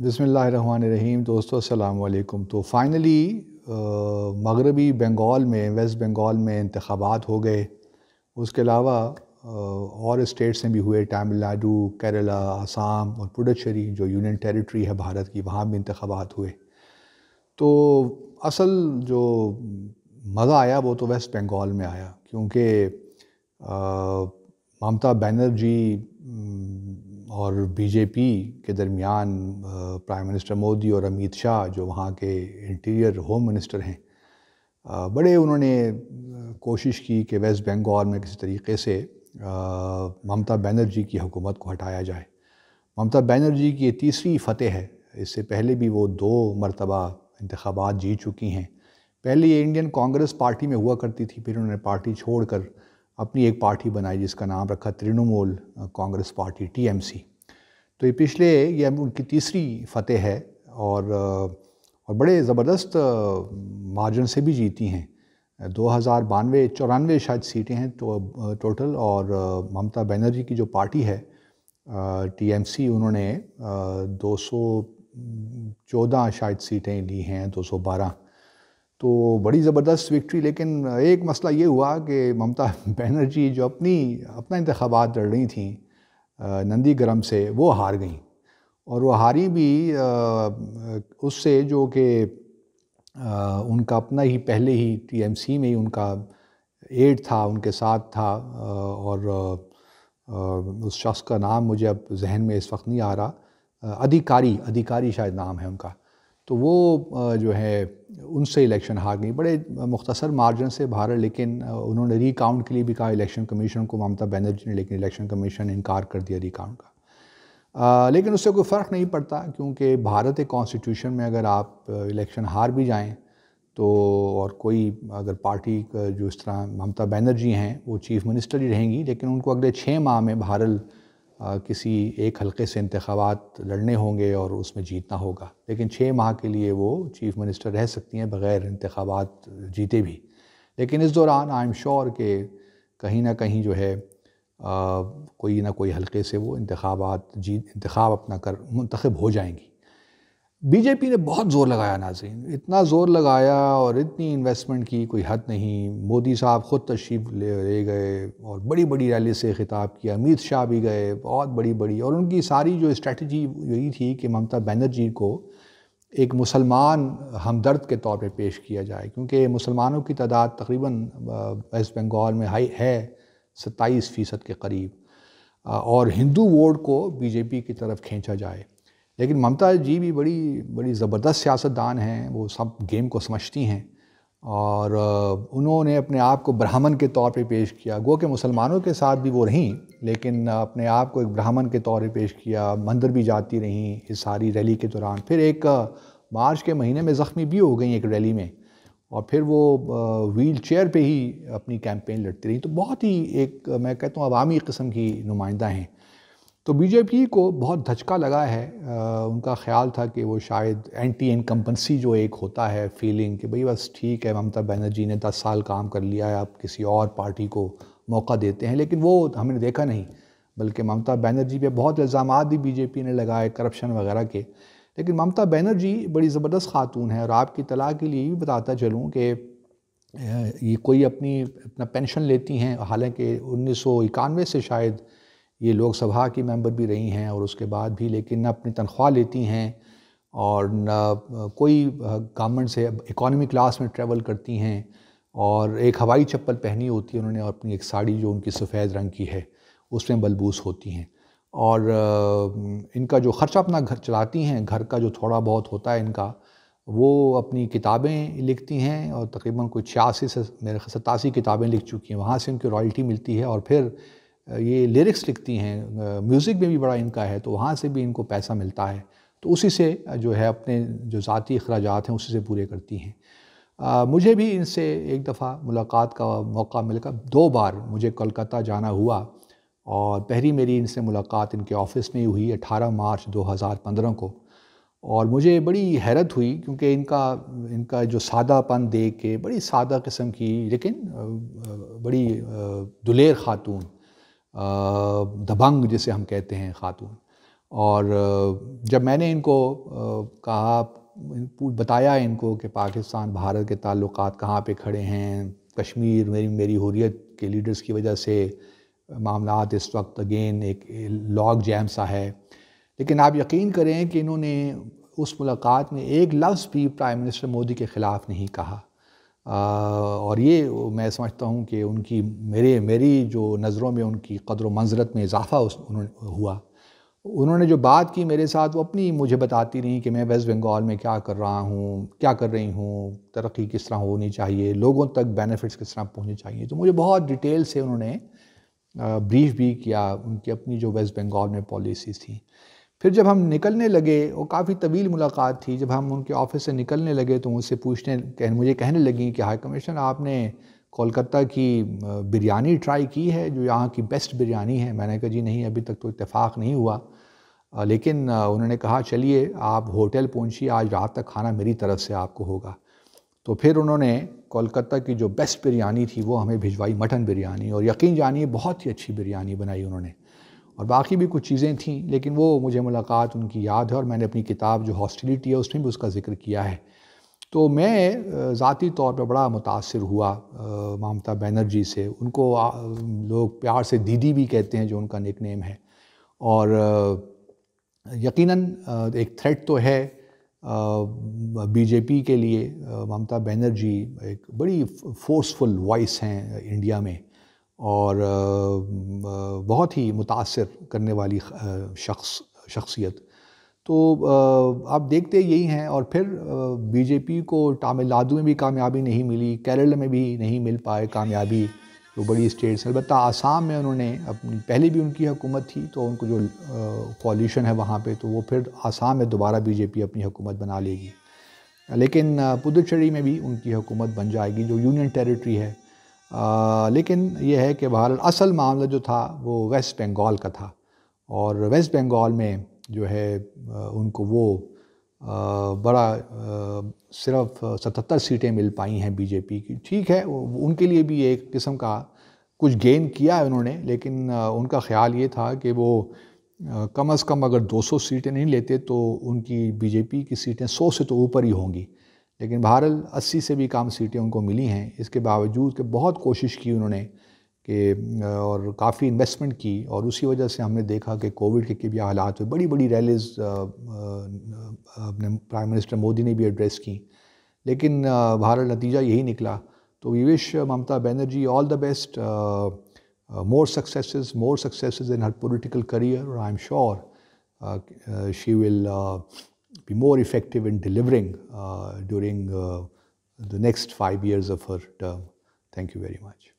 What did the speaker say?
बिस्मिल्लाहिर्रहमानिर्रहीम। दोस्तों अस्सलाम वालेकुम। तो फाइनली मगरबी बंगाल में, वेस्ट बंगाल में इंतखाबात हो गए। उसके अलावा और स्टेट्स में भी हुए, तमिलनाडु, केरला, आसाम और पुडुचेरी जो यूनियन टेरिटरी है भारत की, वहाँ भी इंतखाबात हुए। तो असल जो मज़ा आया वो तो वेस्ट बंगाल में आया, क्योंकि ममता बनर्जी और बीजेपी के दरमियान प्राइम मिनिस्टर मोदी और अमित शाह जो वहाँ के इंटीरियर होम मिनिस्टर हैं, बड़े उन्होंने कोशिश की कि वेस्ट बंगाल में किसी तरीके से ममता बनर्जी की हुकूमत को हटाया जाए। ममता बनर्जी की ये तीसरी फतेह है। इससे पहले भी वो 2 मरतबा इंतखाबात जीत चुकी हैं। पहले ये इंडियन कांग्रेस पार्टी में हुआ करती थी, फिर उन्होंने पार्टी छोड़कर अपनी एक पार्टी बनाई जिसका नाम रखा तृणमूल कांग्रेस पार्टी, TMC। तो ये उनकी तीसरी फतेह है और बड़े ज़बरदस्त मार्जिन से भी जीती हैं। 2092-94 शायद सीटें हैं तो टोटल। और ममता बनर्जी की जो पार्टी है TMC, उन्होंने 214 शायद सीटें ली हैं, 212। तो बड़ी ज़बरदस्त विक्ट्री। लेकिन एक मसला ये हुआ कि ममता बनर्जी जो अपना इंतखाबात लड़ रही थी नंदीग्राम से, वो हार गई। और वो हारी भी उससे जो कि उनका अपना ही पहले ही TMC में ही उनका एड था, उनके साथ था। और उस शख्स का नाम मुझे अब जहन में इस वक्त नहीं आ रहा, अधिकारी शायद नाम है उनका। तो वो जो है उनसे इलेक्शन हार गई, बड़े मुख्तसर मार्जिन से हारा। लेकिन उन्होंने रीकाउंट के लिए भी कहा इलेक्शन कमीशन को, ममता बनर्जी ने, लेकिन इलेक्शन कमीशन ने इनकार कर दिया रीकाउंट का। लेकिन उससे कोई फ़र्क नहीं पड़ता, क्योंकि भारत एक कॉन्स्टिट्यूशन में अगर आप इलेक्शन हार भी जाएं तो, और कोई अगर पार्टी जो इस तरह ममता बनर्जी हैं वो चीफ़ मिनिस्टर ही रहेंगी, लेकिन उनको अगले 6 माह में बहरहाल किसी एक हल्के से इंतखाबात लड़ने होंगे और उसमें जीतना होगा। लेकिन 6 माह के लिए वो चीफ़ मिनिस्टर रह सकती हैं बग़ैर इंतखाबात जीते भी। लेकिन इस दौरान आई एम श्योर कि कहीं ना कहीं जो है कोई ना कोई हल्के से वो इंतखाब अपना कर मुंतखब हो जाएंगी। बीजेपी ने बहुत ज़ोर लगाया नाज़रीन, इतना ज़ोर लगाया और इतनी इन्वेस्टमेंट की, कोई हद नहीं। मोदी साहब ख़ुद तशरीफ़ ले गए और बड़ी बड़ी रैली से ख़िताब किया। अमित शाह भी गए, बहुत बड़ी। और उनकी सारी जो स्ट्रेटजी यही थी कि ममता बनर्जी को एक मुसलमान हमदर्द के तौर पे पेश किया जाए, क्योंकि मुसलमानों की तादाद तकरीबन वेस्ट बंगाल में हाई है 27% के करीब, और हिंदू वोट को बीजेपी की तरफ खींचा जाए। लेकिन ममता जी भी बड़ी ज़बरदस्त सियासतदान हैं, वो सब गेम को समझती हैं। और उन्होंने अपने आप को ब्राह्मण के तौर पे पेश किया। गो कि मुसलमानों के साथ भी वो रहीं, लेकिन अपने आप को एक ब्राह्मण के तौर पे पेश किया। मंदिर भी जाती रहीं इस सारी रैली के दौरान। फिर एक मार्च के महीने में ज़ख्मी भी हो गई एक रैली में, और फिर वो व्हील चेयर पे ही अपनी कैंपेन लड़ती रही। तो बहुत ही एक, मैं कहता हूँ, अवामी किस्म की नुमाइंदा हैं। तो बीजेपी को बहुत धचका लगा है। उनका ख्याल था कि वो शायद एंटी इनकम्बेंसी जो एक होता है फीलिंग, कि भाई बस ठीक है, ममता बनर्जी ने 10 साल काम कर लिया है, अब किसी और पार्टी को मौका देते हैं। लेकिन वो हमने देखा नहीं, बल्कि ममता बनर्जी पे बहुत इल्ज़ामात भी बीजेपी ने लगाए करप्शन वगैरह के। लेकिन ममता बनर्जी बड़ी ज़बरदस्त खातून है। और आपकी इत्तला के लिए भी बताता चलूँ कि ये कोई अपना पेंशन लेती हैं, हालांकि 1991 से शायद ये लोकसभा की मेंबर भी रही हैं, और उसके बाद भी, लेकिन न अपनी तनख्वाह लेती हैं और न कोई गवर्नमेंट से इकॉनमी क्लास में ट्रैवल करती हैं। और एक हवाई चप्पल पहनी होती है उन्होंने, और अपनी एक साड़ी जो उनकी सफ़ेद रंग की है उसमें बलबूस होती हैं। और इनका जो ख़र्चा अपना घर चलाती हैं, घर का जो थोड़ा बहुत होता है इनका, वो अपनी किताबें लिखती हैं, और तकरीबन कोई 86 से मेरे 87 किताबें लिख चुकी हैं। वहाँ से उनकी रॉयल्टी मिलती है। और फिर ये लिरिक्स लिखती हैं, म्यूज़िक में भी बड़ा इनका है, तो वहाँ से भी इनको पैसा मिलता है। तो उसी से जो है अपने जो ज़ाती अखराजात हैं उसी से पूरे करती हैं। मुझे भी इनसे एक दफ़ा मुलाकात का मौका मिला। 2 बार मुझे कोलकाता जाना हुआ, और पहली मेरी इनसे मुलाकात इनके ऑफ़िस में ही हुई 18 मार्च 2015 को। और मुझे बड़ी हैरत हुई, क्योंकि इनका जो सादापन देख के, बड़ी सादा किस्म की, लेकिन बड़ी दुलेर खातून, दबंग जिसे हम कहते हैं खातून। और जब मैंने इनको कहा, बताया इनको कि पाकिस्तान भारत के ताल्लुकात कहाँ पे खड़े हैं, कश्मीर मेरी हुर्रियत के लीडर्स की वजह से मामलात इस वक्त अगेन एक लॉग जैम सा है। लेकिन आप यकीन करें कि इन्होंने उस मुलाकात में एक लफ्ज़ भी प्राइम मिनिस्टर मोदी के ख़िलाफ़ नहीं कहा। और ये मैं समझता हूँ कि उनकी मेरी जो नज़रों में उनकी क़द्र व मंज़रत में इजाफ़ा उन्होंने हुआ। उन्होंने जो बात की मेरे साथ, वो अपनी मुझे बताती रहीं कि मैं वेस्ट बंगाल में क्या कर रहा हूँ, क्या कर रही हूँ, तरक्की किस तरह होनी चाहिए, लोगों तक बेनिफिट्स किस तरह पहुँचने चाहिए। तो मुझे बहुत डिटेल से उन्होंने ब्रीफ भी किया, उनकी अपनी जो वेस्ट बंगाल में पॉलिसीज़ थी। फिर जब हम निकलने लगे, वो काफ़ी तवील मुलाकात थी, जब हम उनके ऑफ़िस से निकलने लगे तो मुझसे मुझे कहने लगी कि हाई कमिश्नर, आपने कोलकाता की बिरयानी ट्राई की है, जो यहाँ की बेस्ट बिरयानी है? मैंने कहा जी नहीं, अभी तक तो इत्तेफाक नहीं हुआ। लेकिन उन्होंने कहा चलिए आप होटल पहुँचिए, आज रात तक खाना मेरी तरफ से आपको होगा। तो फिर उन्होंने कोलकाता की जो बेस्ट बिरयानी थी वो हमें भिजवाई, मटन बिरयानी, और यकीन जानिए बहुत ही अच्छी बिरयानी बनाई उन्होंने। और बाकी भी कुछ चीज़ें थीं, लेकिन वो मुझे मुलाकात उनकी याद है, और मैंने अपनी किताब जो हॉस्टिलिटी है उसमें भी उसका ज़िक्र किया है। तो मैं ज़ाती तौर पे बड़ा मुतासिर हुआ ममता बनर्जी से। उनको लोग प्यार से दीदी भी कहते हैं, जो उनका निकनेम है। और यकीनन एक थ्रेट तो है बीजेपी के लिए। ममता बनर्जी एक बड़ी फोर्सफुल वॉइस हैं इंडिया में, और बहुत ही मुतासिर करने वाली शख्सियत। तो आप देखते यही हैं। और फिर बीजेपी को तमिलनाडु में भी कामयाबी नहीं मिली, केरल में भी नहीं मिल पाए कामयाबी, जो बड़ी स्टेट्स हैं। अलबत्ता आसाम में उन्होंने अपनी, पहले भी उनकी हुकूमत थी, तो उनको जो कोalition है वहाँ पे, तो वो फिर आसाम में दोबारा बीजेपी अपनी हुकूमत बना लेगी। लेकिन पुदुचेरी में भी उनकी हुकूमत बन जाएगी, जो यूनियन टेरिटरी है। लेकिन ये है कि बहरहाल असल मामला जो था वो वेस्ट बंगाल का था, और वेस्ट बंगाल में जो है उनको वो सिर्फ 77 सीटें मिल पाई हैं बीजेपी की। ठीक है, उनके लिए भी एक किस्म का कुछ गेन किया है उन्होंने, लेकिन उनका ख्याल ये था कि वो कम से कम अगर 200 सीटें नहीं लेते तो उनकी बीजेपी की सीटें 100 से तो ऊपर ही होंगी। लेकिन बहरहाल 80 से भी कम सीटें उनको मिली हैं। इसके बावजूद कि बहुत कोशिश की उन्होंने कि और काफ़ी इन्वेस्टमेंट की, और उसी वजह से हमने देखा कि कोविड के भी हालात हुए, बड़ी बड़ी रैलीज़ अपने प्राइम मिनिस्टर मोदी ने भी एड्रेस की। लेकिन बहरहाल नतीजा यही निकला। तो we wish Mamata Banerjee all the best, more successes in her political career. I am sure she will be more effective in delivering during the next 5 years of her term. Thank you very much.